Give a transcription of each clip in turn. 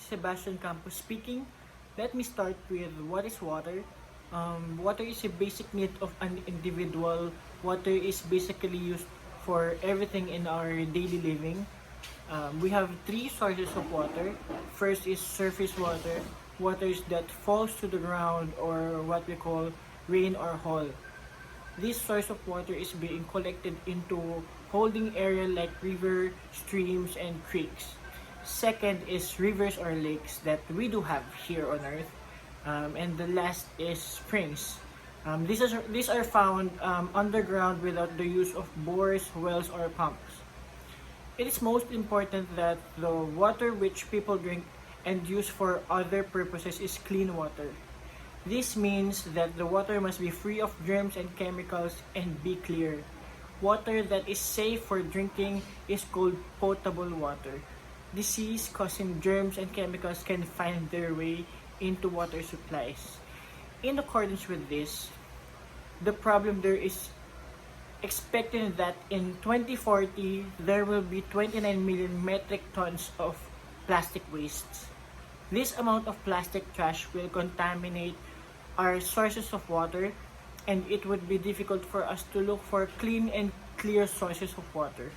Sebastian Campos speaking. Let me start with what is water. Water is a basic need of an individual. Water is basically used for everything in our daily living. We have three sources of water. First is surface water, waters that falls to the ground or what we call rain or hail. This source of water is being collected into holding area like river, streams, and creeks. Second is rivers or lakes that we do have here on Earth. And the last is springs. These are found underground without the use of bores, wells, or pumps. It is most important that the water which people drink and use for other purposes is clean water. This means that the water must be free of germs and chemicals and be clear. Water that is safe for drinking is called potable water. Disease-causing germs and chemicals can find their way into water supplies. In accordance with this, the problem there is expecting that in 2040 there will be 29 million metric tons of plastic wastes. This amount of plastic trash will contaminate our sources of water, and it would be difficult for us to look for clean and clear sources of water.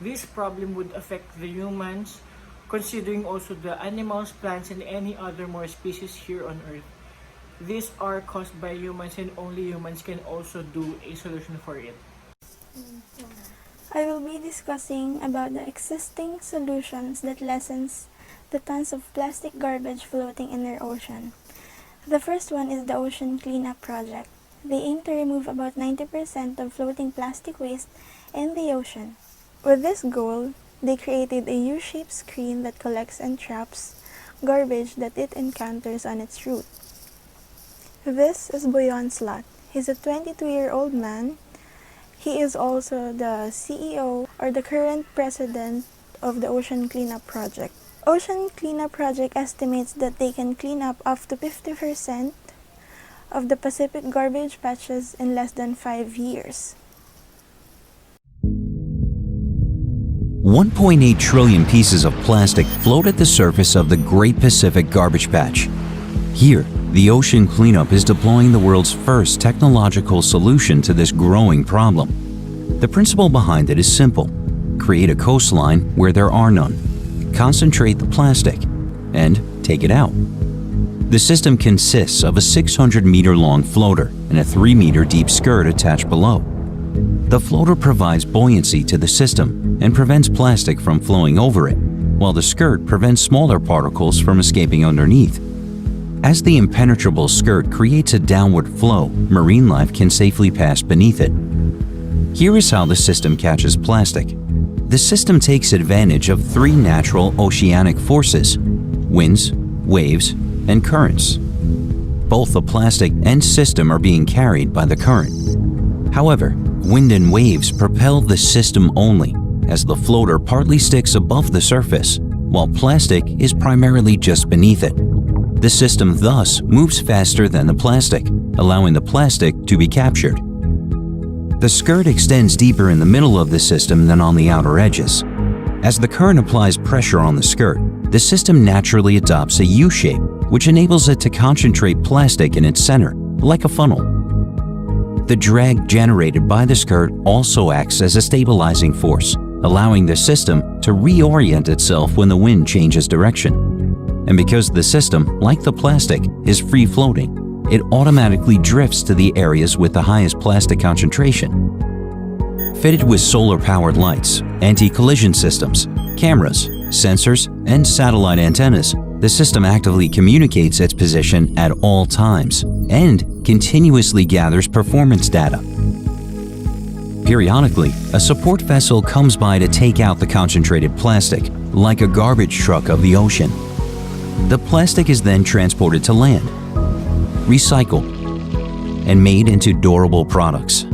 This problem would affect the humans, considering also the animals, plants, and any other more species here on Earth. These are caused by humans, and only humans can also do a solution for it. I will be discussing about the existing solutions that lessens the tons of plastic garbage floating in our ocean. The first one is the Ocean Cleanup Project. They aim to remove about 90% of floating plastic waste in the ocean. With this goal, they created a U-shaped screen that collects and traps garbage that it encounters on its route. This is Boyan Slot. He's a 22-year-old man. He is also the CEO or the current president of the Ocean Cleanup Project. Ocean Cleanup Project estimates that they can clean up to 50% of the Pacific garbage patches in less than 5 years. 1.8 trillion pieces of plastic float at the surface of the Great Pacific Garbage Patch. Here, the Ocean Cleanup is deploying the world's first technological solution to this growing problem. The principle behind it is simple: create a coastline where there are none, concentrate the plastic, and take it out. The system consists of a 600-meter-long floater and a 3-meter deep skirt attached below. The floater provides buoyancy to the system and prevents plastic from flowing over it, while the skirt prevents smaller particles from escaping underneath. As the impenetrable skirt creates a downward flow, marine life can safely pass beneath it. Here is how the system catches plastic. The system takes advantage of 3 natural oceanic forces: winds, waves, and currents. Both the plastic and system are being carried by the current. However, wind and waves propel the system only, as the floater partly sticks above the surface, while plastic is primarily just beneath it. The system thus moves faster than the plastic, allowing the plastic to be captured. The skirt extends deeper in the middle of the system than on the outer edges. As the current applies pressure on the skirt, the system naturally adopts a U shape, which enables it to concentrate plastic in its center, like a funnel. The drag generated by the skirt also acts as a stabilizing force, allowing the system to reorient itself when the wind changes direction. And because the system, like the plastic, is free-floating, it automatically drifts to the areas with the highest plastic concentration. Fitted with solar-powered lights, anti-collision systems, cameras, sensors, and satellite antennas, the system actively communicates its position at all times and continuously gathers performance data. Periodically, a support vessel comes by to take out the concentrated plastic, like a garbage truck of the ocean. The plastic is then transported to land, recycled, and made into durable products.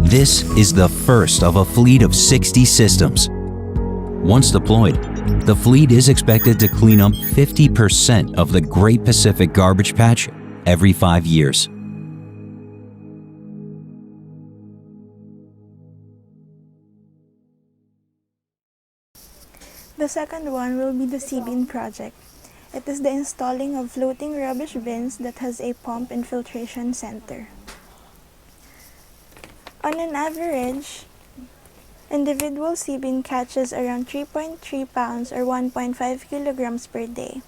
This is the first of a fleet of 60 systems. Once deployed, the fleet is expected to clean up 50% of the Great Pacific Garbage Patch every 5 years. The second one will be the Sea-Bin project. It is the installing of floating rubbish bins that has a pump and filtration center. On an average, individual sea-bin catches around 3.3 pounds or 1.5 kilograms per day.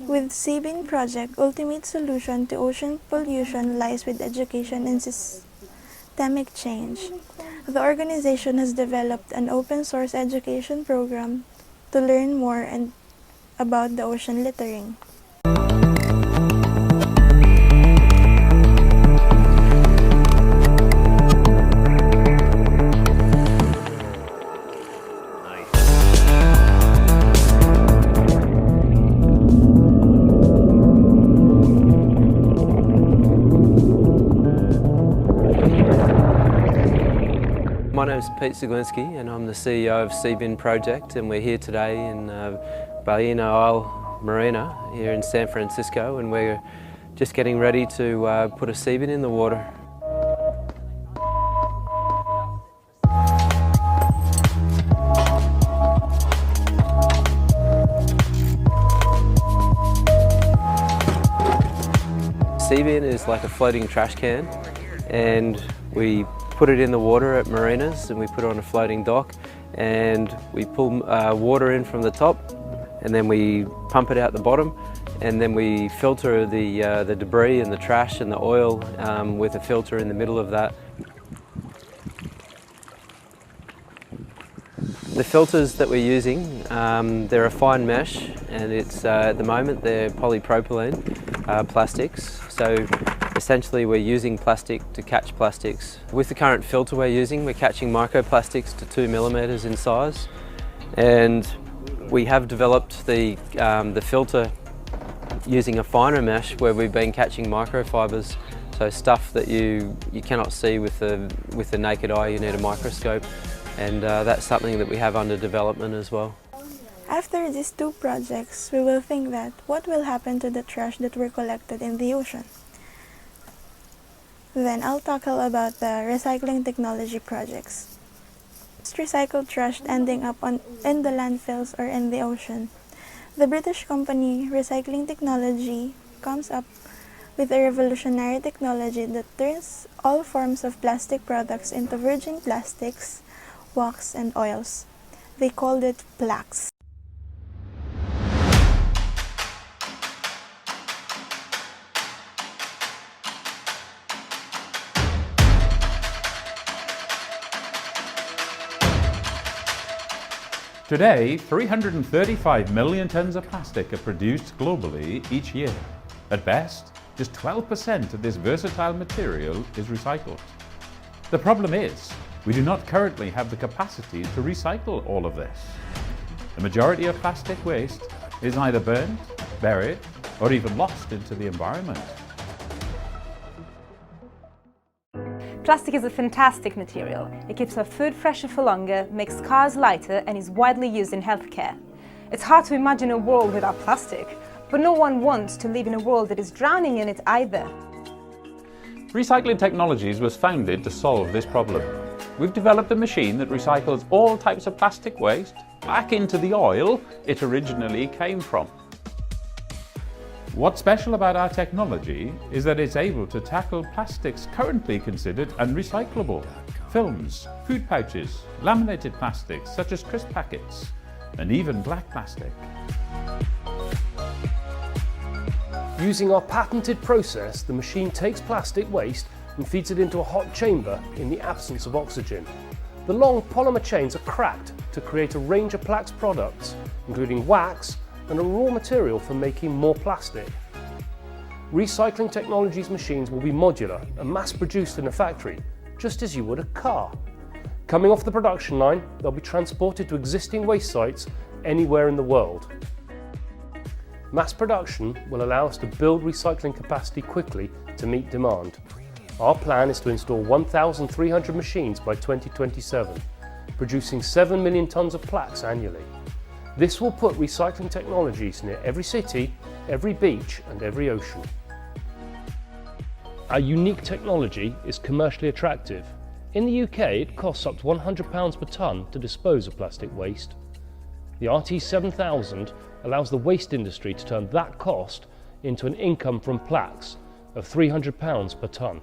With Sea-Bin project, ultimate solution to ocean pollution lies with education and systemic change. The organization has developed an open source education program to learn more and about the ocean littering. My name is Pete Zaglinski and I'm the CEO of Sea-Bin Project, and we're here today in Ballena Isle Marina here in San Francisco, and we're just getting ready to put a sea-bin in the water. Sea-bin is like a floating trash can, and we put it in the water at marinas, and we put it on a floating dock, and we pull water in from the top, and then we pump it out the bottom, and then we filter the debris and the trash and the oil with a filter in the middle of that. The filters that we're using, they're a fine mesh, and it's at the moment they're polypropylene plastics. So essentially we're using plastic to catch plastics. With the current filter we're using, we're catching microplastics to 2 millimeters in size, and we have developed the filter using a finer mesh where we've been catching microfibers, so stuff that you cannot see with the naked eye. You need a microscope, and that's something that we have under development as well. After these two projects, we will think that what will happen to the trash that were collected in the ocean. Then I'll tackle about the recycling technology projects. Recycled trash ending up in the landfills or in the ocean. The British company Recycling Technology comes up with a revolutionary technology that turns all forms of plastic products into virgin plastics, wax, and oils. They called it PLAX. Today, 335 million tons of plastic are produced globally each year. At best, just 12% of this versatile material is recycled. The problem is, we do not currently have the capacity to recycle all of this. The majority of plastic waste is either burned, buried, or even lost into the environment. Plastic is a fantastic material. It keeps our food fresher for longer, makes cars lighter, and is widely used in healthcare. It's hard to imagine a world without plastic, but no one wants to live in a world that is drowning in it either. Recycling Technologies was founded to solve this problem. We've developed a machine that recycles all types of plastic waste back into the oil it originally came from. What's special about our technology is that it's able to tackle plastics currently considered unrecyclable. Films, food pouches, laminated plastics such as crisp packets, and even black plastic. Using our patented process, the machine takes plastic waste and feeds it into a hot chamber in the absence of oxygen. The long polymer chains are cracked to create a range of PLAX products, including wax and a raw material for making more plastic. Recycling Technologies machines will be modular and mass-produced in a factory, just as you would a car. Coming off the production line, they'll be transported to existing waste sites anywhere in the world. Mass production will allow us to build recycling capacity quickly to meet demand. Our plan is to install 1,300 machines by 2027, producing 7 million tonnes of PLAX annually. This will put Recycling Technologies near every city, every beach and every ocean. Our unique technology is commercially attractive. In the UK, it costs up to £100 per tonne to dispose of plastic waste. The RT7000 allows the waste industry to turn that cost into an income from plaques of £300 per tonne.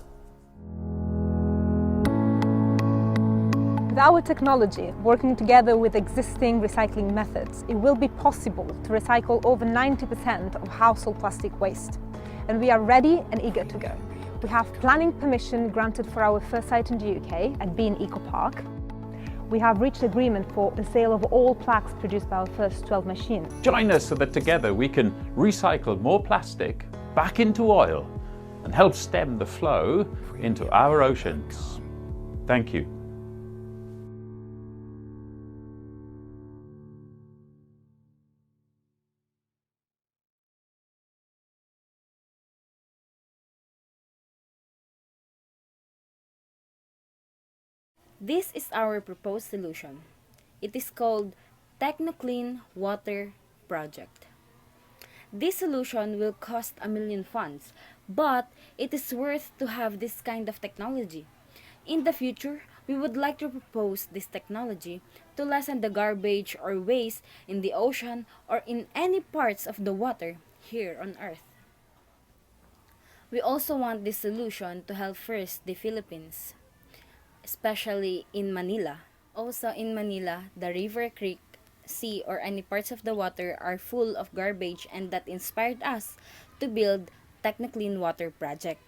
With our technology, working together with existing recycling methods, it will be possible to recycle over 90% of household plastic waste. And we are ready and eager to go. We have planning permission granted for our first site in the UK at Bean Eco Park. We have reached agreement for the sale of all plaques produced by our first 12 machines. Join us so that together we can recycle more plastic back into oil and help stem the flow into our oceans. Thank you. This is our proposed solution. It is called TechnoClean Water Project. This solution will cost £1 million, but it is worth to have this kind of technology. In the future, we would like to propose this technology to lessen the garbage or waste in the ocean or in any parts of the water here on Earth. We also want this solution to help first the Philippines, especially in Manila. Also in Manila, the river, creek, sea, or any parts of the water are full of garbage, and that inspired us to build TechnoClean Water Project.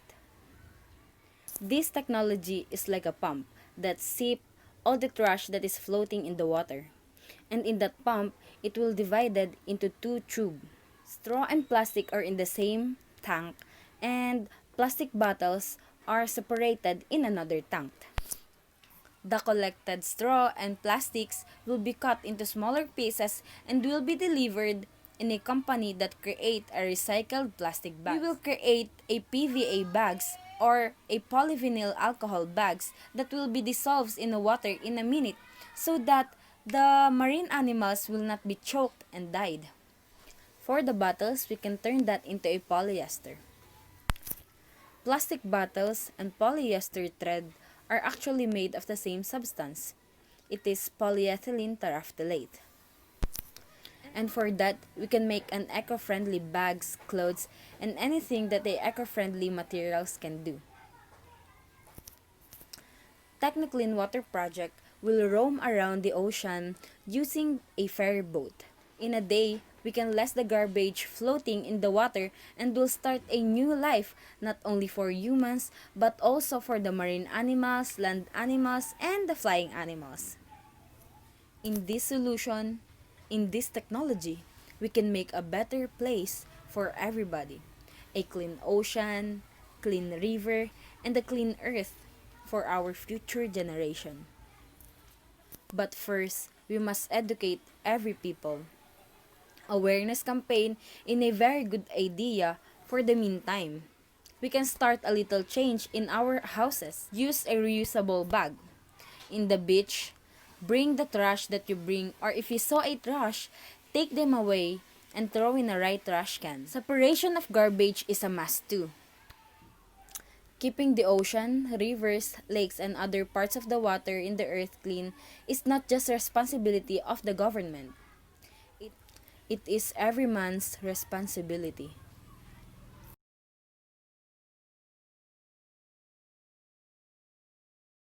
This technology is like a pump that sips all the trash that is floating in the water. And in that pump, it will divide it into two tubes. Straw and plastic are in the same tank, and plastic bottles are separated in another tank. The collected straw and plastics will be cut into smaller pieces and will be delivered in a company that create a recycled plastic bag. We will create a PVA bags or a polyvinyl alcohol bags that will be dissolved in the water in a minute so that the marine animals will not be choked and died. For the bottles, we can turn that into a polyester. Plastic bottles and polyester thread are actually made of the same substance. It is polyethylene terephthalate. And for that, we can make an eco-friendly bags, clothes, and anything that the eco-friendly materials can do. TechnoClean Water Project will roam around the ocean using a ferry boat. In a day, we can less the garbage floating in the water and will start a new life not only for humans but also for the marine animals, land animals, and the flying animals. In this solution, in this technology, we can make a better place for everybody. A clean ocean, clean river, and a clean earth for our future generation. But first, we must educate every people. Awareness campaign is a very good idea for the meantime. We can start a little change in our houses. Use a reusable bag. In the beach, bring the trash that you bring, or if you saw a trash, take them away and throw in a right trash can. Separation of garbage is a must too. Keeping the ocean, rivers, lakes, and other parts of the water in the earth clean is not just the responsibility of the government. It is every man's responsibility.